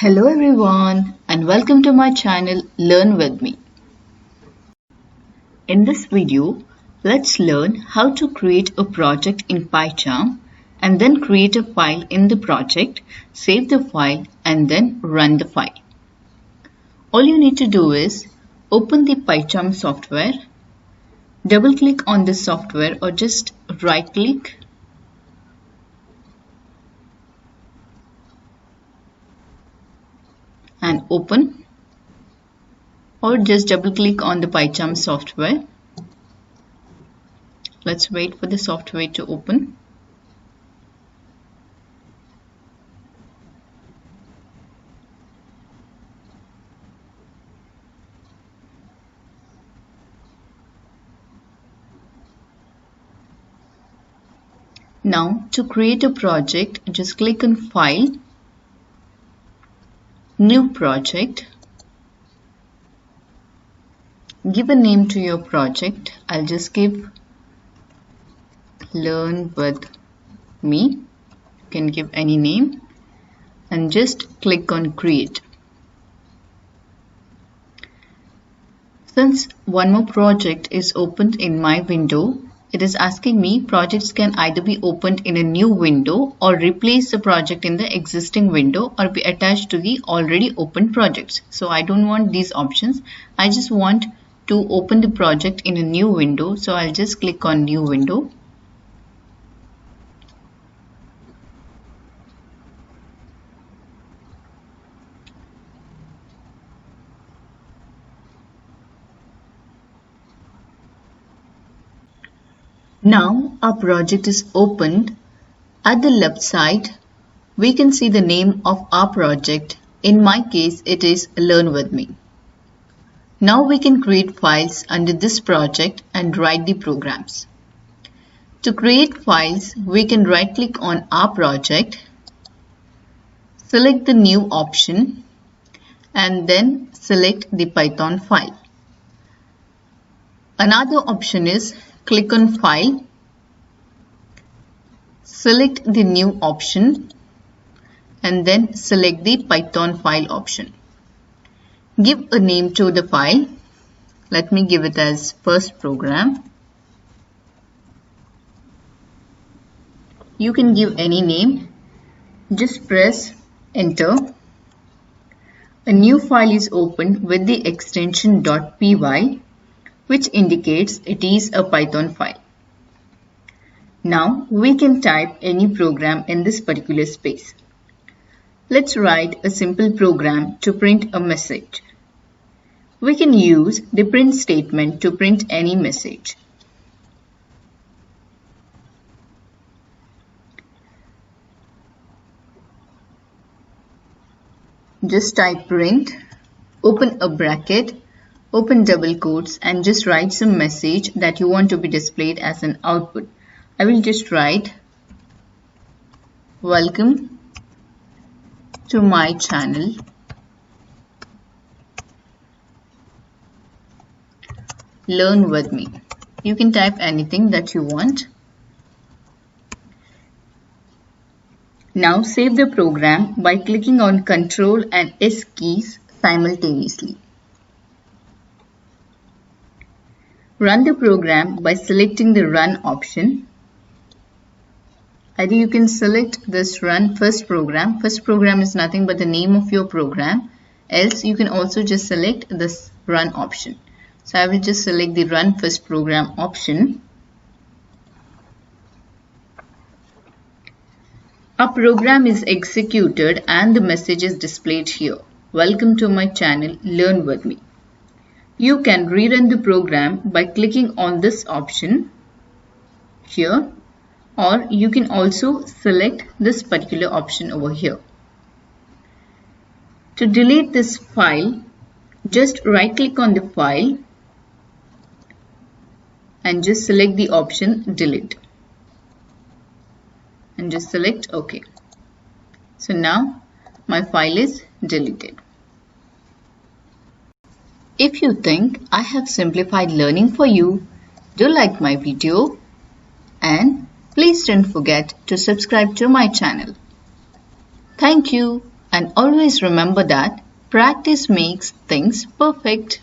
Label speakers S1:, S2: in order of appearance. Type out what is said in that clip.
S1: Hello everyone and welcome to my channel Learn With Me. In this video, let's learn how to create a project in PyCharm and then create a file in the project, save the file and then run the file. All you need to do is open the PyCharm software, double click on the software or just right click and open, or just double click on the PyCharm software. Let's wait for the software to open. Now to create a project, just click on File, New Project. Give a name to your project. I'll just give Learn With Me. You can give any name and just click on Create. Since one more project is opened in my window, it is asking me projects can either be opened in a new window or replace the project in the existing window or be attached to the already opened projects. So I don't want these options. I just want to open the project in a new window. So I'll just click on New Window. Now our project is opened. At the left side, we can see the name of our project. In my case, it is Learn With Me. Now we can create files under this project and write the programs. To create files, we can right click on our project, select the new option and then select the Python file. Another option is click on File, select the new option and then select the Python file option. Give a name to the file. Let me give it as first program. You can give any name. Just press enter. A new file is opened with the extension .py, which indicates it is a Python file. Now we can type any program in this particular space. Let's write a simple program to print a message. We can use the print statement to print any message. Just type print, open a bracket, open double quotes and just write some message that you want to be displayed as an output. I will just write, welcome to my channel. Learn with me. You can type anything that you want. Now save the program by clicking on Ctrl and S keys simultaneously. Run the program by selecting the Run option. Either you can select this Run First Program. First program is nothing but the name of your program. Else you can also just select this Run option. So I will just select the Run First Program option. Our program is executed and the message is displayed here. Welcome to my channel, Learn With Me. You can rerun the program by clicking on this option here, or you can also select this particular option over here. To delete this file, just right click on the file and just select the option Delete and just select OK. So now my file is deleted. If you think I have simplified learning for you, do like my video and please don't forget to subscribe to my channel. Thank you. And always remember that practice makes things perfect.